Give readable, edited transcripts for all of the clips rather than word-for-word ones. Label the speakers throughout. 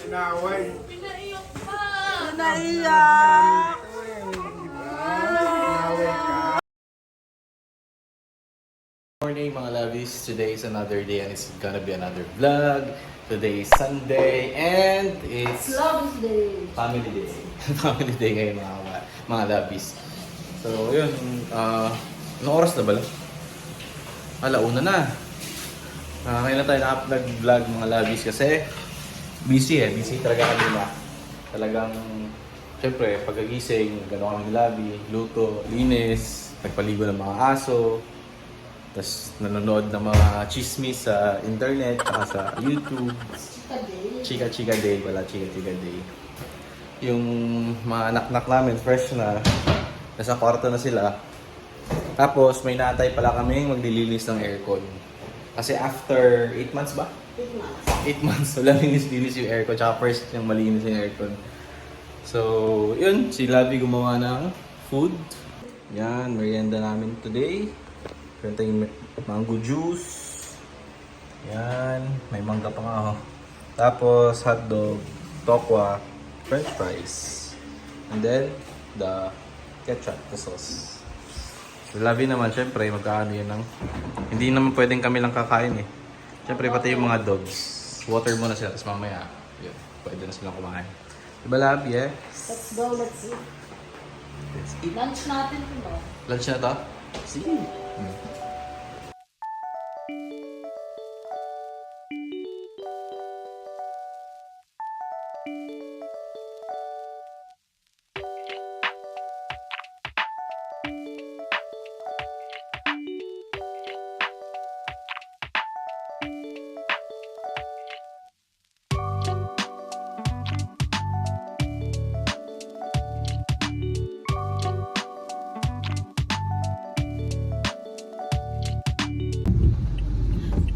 Speaker 1: Naway.
Speaker 2: Pinaiyak pa.
Speaker 3: Naiyak!
Speaker 1: Naway ka.
Speaker 4: Morning mga lovies, today is another day and it's gonna be another vlog. Today is Sunday and it's
Speaker 2: Love Day.
Speaker 4: family day. Family day ngayon mga lovies. So yun, anong oras na ba lang? Alauna na. Ngayon na tayo nag-vlog mga lovies kasi busy talaga kanina. Talagang, syempre, pagkagising, gano'n kami ng lobby, luto, linis, nagpaligo ng mga aso, tapos nanonood ng mga chismis sa internet, saka sa YouTube. Chika Day pala, Chika Day. Yung mga anak-anak namin, fresh na, nasa kwarto na sila. Tapos may naantay pala kaming maglilinis ng aircon. Kasi after 8 months ba? 8 months, wala linis-linis yung aircon. Tsaka first yung malinis yung aircon. So, yun. Si Lavi gumawa ng food. Yan, merienda namin today. Kanta yung mango juice. Yan, may mangga pa nga ako. Tapos hotdog, tokwa, french fries. And then, the ketchup, the sauce. Si Lavi naman, syempre, magkakaano yun ng... Hindi naman pwedeng kami lang kakain eh. Syempre, pati yung mga dogs. Water muna sila, tapos mamaya, yun, pwede na silang kumain. Diba, Lavi, eh?
Speaker 2: Let's go, let's eat.
Speaker 4: Let's eat.
Speaker 2: Lunch natin ito ba?
Speaker 4: Lunch na to? Sige.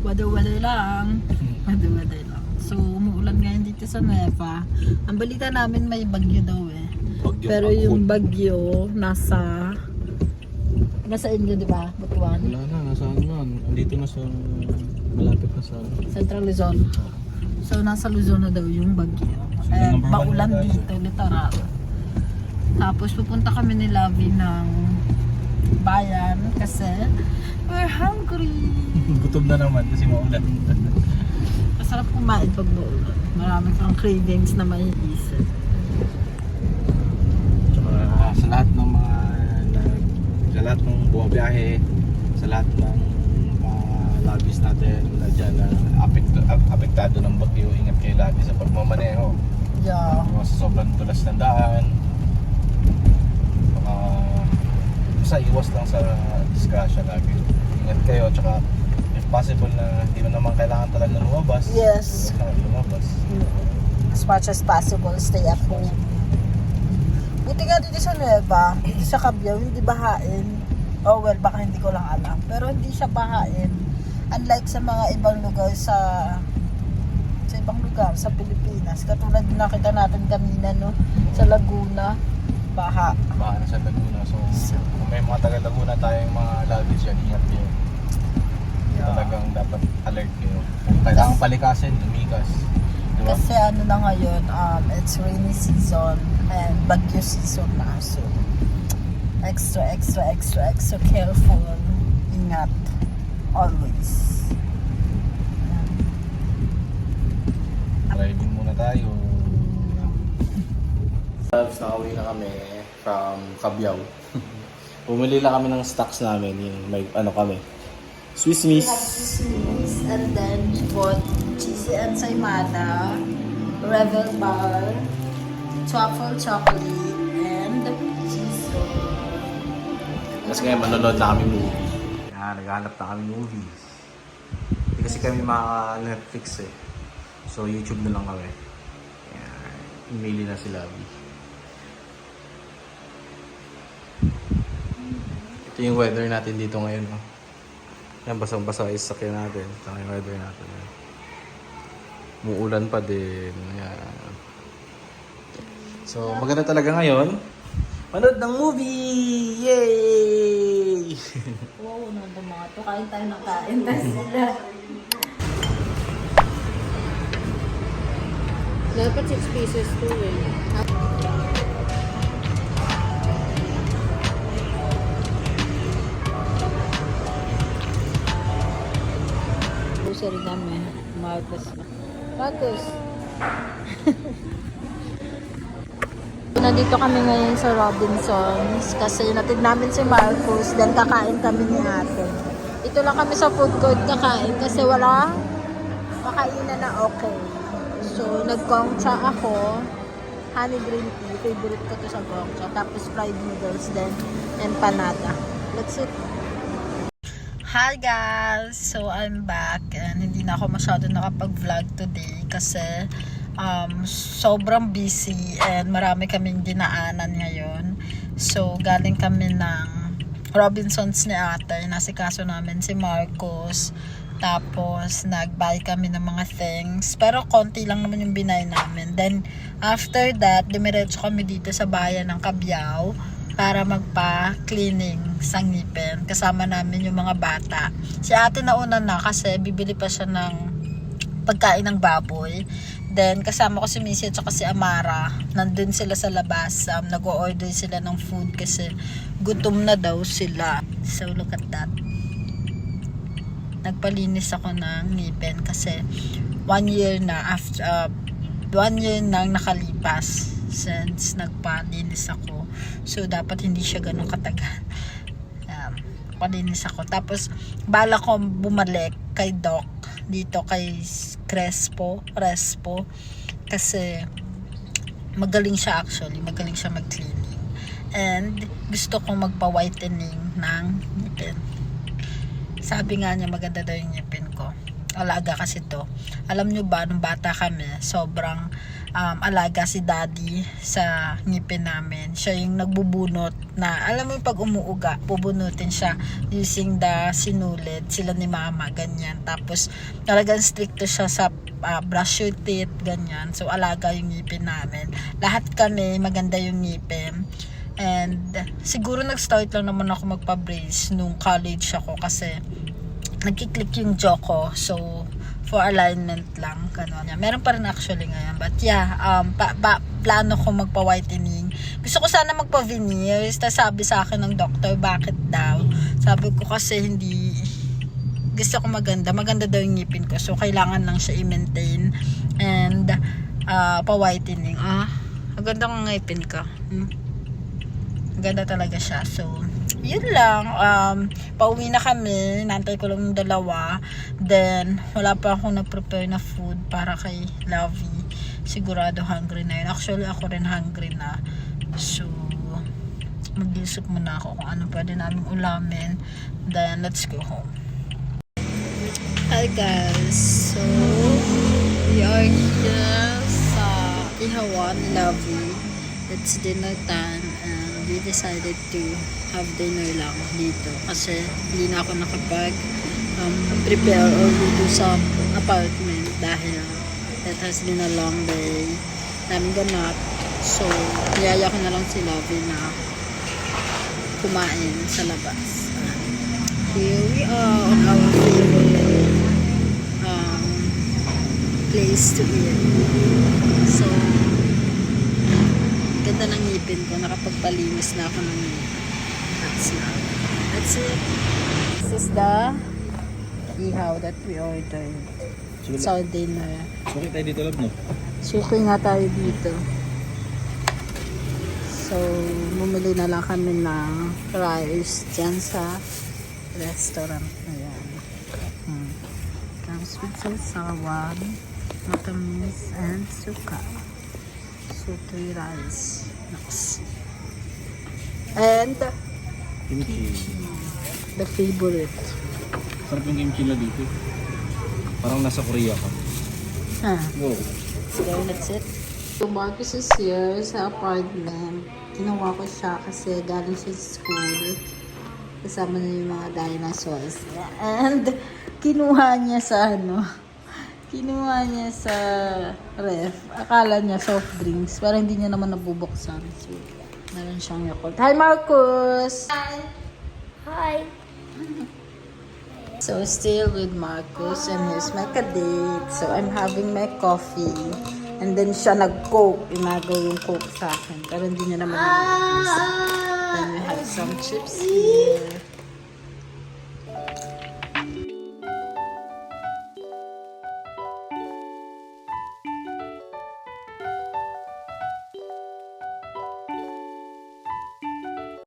Speaker 3: Wada-wada lang. Wada-wada lang. So, umuulan ngayon dito sa Nueva. Ang balita namin may bagyo daw eh.
Speaker 4: Bagyo
Speaker 3: Pero
Speaker 4: Angkol.
Speaker 3: yung bagyo nasa inyo, di ba? Butuan.
Speaker 4: Wala na, nasa ano na. Andito na sa... Malapit na sa...
Speaker 3: Central Luzon. So, nasa Luzon na daw yung bagyo.
Speaker 4: So,
Speaker 3: Eh,
Speaker 4: number one
Speaker 3: maulan
Speaker 4: na tayo.
Speaker 3: dito, literal. Tapos, pupunta kami ni Lavi ng bayan kasi we're hungry.
Speaker 4: Gutom na naman kasi maulan.
Speaker 3: Masarap kumain pag maulan. Marami kang cravings na maiisip.
Speaker 4: Tsaka sa lahat ng mga... Sa lahat ng bumabiyahe, sa lahat ng mga lobbies natin na dyan na apektado ng bagyo, ingat kayo lagi sa pagmamaneho.
Speaker 3: Yeah.
Speaker 4: Sa sobrang tulas ng daan. Basta iwas lang sa disgrasya lagi. Ingat kayo, tsaka if possible na hindi mo naman kailangan talaga lumabas.
Speaker 3: Yes.
Speaker 4: Huwag kang lumabas.
Speaker 3: As much as possible, stay at home. Buti nga dito sa Nueva, dito sa Cabiao, hindi bahain. Oh well, baka hindi ko lang alam. Pero hindi siya bahain. Unlike sa mga ibang lugar sa ibang lugar sa Pilipinas. Katulad na nakita natin kanina no, sa Laguna, baha.
Speaker 4: Baka na sa Laguna. So, kung may mga taga Laguna tayong mga lobbies dyan, ingat kayo. Talagang dapat alert kayo. Kung kailangan palikasin, lumikas. Diba?
Speaker 3: Kasi ano na ngayon, it's rainy season and bagyo season na. So, extra careful. Ingat. Always.
Speaker 4: Driving muna tayo. Loves, nakauwi na kami from Cabiao. Bumili lang kami ng stocks namin. Yung may ano kami. Swiss
Speaker 3: We
Speaker 4: Miss.
Speaker 3: have sweets and then we bought cheesy ensaymada, Revel bar, truffle chocolate, and cheese roll.
Speaker 4: Kasi ngayon manonood na kami movie. Yan, naghahanap na kami movies. Hindi kasi kami maka-Netflix eh. So YouTube na lang kami. Yan, emaili na si Lavi. Ito yung weather natin dito ngayon. No? Yan, basang-basa yung sakyan natin. Ito yung weather natin. Yan. Muulan pa din. Yan. So, maganda talaga ngayon. Manood ng movie! Yay!
Speaker 3: Wow, ano ba mga to? Kain tayo ng kain. Tapos sila.
Speaker 2: Dapat 6 pieces to eh.
Speaker 3: Grocery kami. Marcos. Marcos. Nandito kami ngayon sa Robinsons kasi natid namin si Marcos, then kakain kami ni ate. Ito lang kami sa food court kakain kasi wala makainan na okay. So, nag-gongcha ako. Honey green tea. Favorite ko to sa gongcha. Tapos fried noodles, then empanada. That's it. Hi guys! So, I'm back and hindi na ako masyado nakapag-vlog today kasi sobrang busy and marami kaming dinaanan ngayon. So, galing kami ng Robinsons ni ate. Nasikaso namin si Marcos. Tapos, nag-buy kami ng mga things. Pero, konti lang naman yung binay namin. Then, after that, dumiretso kami dito sa bayan ng Cabiao para magpa-cleaning sa ngipin. Kasama namin yung mga bata. Si ate nauna na kasi bibili pa siya ng pagkain ng baboy. Then, kasama ko si Missy at saka si Amara. Nandun sila sa labas. Nag-o-order sila ng food kasi gutom na daw sila. So, look at that. Nagpalinis ako ng ngipin kasi 1 year na after 1 year nang nakalipas since nagpalinis ako. So, dapat hindi siya ganun katagal. Palinis ako. Tapos, bala ko bumalik kay Doc dito kay Respo kasi magaling siya actually. Magaling siya mag-cleaning. And, gusto kong magpa-whitening ng ngipin. Sabi nga niya maganda daw yung ngipin ko. Alaga kasi to. Alam nyo ba, nung bata kami, sobrang alaga si daddy sa ngipin namin. Siya yung nagbubunot na, alam mo yung pag umuuga, bubunutin siya using the sinulid. Sila ni mama, ganyan. Tapos, talagang stricto siya sa brush your teeth, ganyan. So, alaga yung ngipin namin. Lahat kami, maganda yung ngipin. And, siguro nag-start lang naman ako magpa-brace nung college ako kasi nagkiklik yung jaw ko. So, for alignment lang. Ganun. Meron pa rin actually ngayon. But yeah, plano ko magpa-whitening. Gusto ko sana magpa-veneers. Tapos sabi sa akin ng doctor, bakit daw? Sabi ko kasi hindi, gusto ko maganda. Maganda daw yung ngipin ko. So, kailangan lang siya i-maintain. And, pa-whitening. Maganda ng ngipin ko. Ganda talaga siya. So, yun lang. Pauwi na kami. Nantay ko lang yung dalawa. Then, wala pa akong na-prepare na food para kay Lovey. Sigurado hungry na yun. Actually, ako rin hungry na. So, mag-isip muna ako kung ano pwede namin ulamin. Then, let's go home. Hi guys. So, we are here sa Ihawan, Lovey. It's dinner time and we decided to have dinner lang dito kasi hindi na ako nakapag prepare or do sa apartment dahil that has been a long day. Daming ganap. So, niyaya ko na lang si Lovey na kumain sa labas. Here we are on our favorite place to eat. So, ganda ng ngipin ko. Nakapagpalinis na ako ng ngipin. That's it. This is the ihaw that we ordered. It's our dinner.
Speaker 4: Suki tayo dito, love, no?
Speaker 3: Suki nga tayo dito. So, bumili na lang kami ng rice dyan sa restaurant na yan. Comes with sasawan, matamis, and suka. So, 3 rice. Nice. And
Speaker 4: Kimchi.
Speaker 3: the favorite.
Speaker 4: Sarap yung kimchi na dito. Parang nasa Korea ka. Go.
Speaker 3: So, that's it. So, Marcus is here sa apartment. Ginawa ko siya kasi galing siya sa school. Kasama niya yung mga dinosaurs. And, kinuha niya sa Kinuha niya sa ref. Akala niya soft drinks. Pero hindi niya naman nabubuksan. So, meron siyang Yakult. Hi, Marcus!
Speaker 2: Hi.
Speaker 3: So, still with Marcus and here's my kadate. So, I'm having my coffee. And then siya nag-coke. Inagaw yung coke sa akin. Pero hindi niya naman nag-ubus. Then we have some chips here.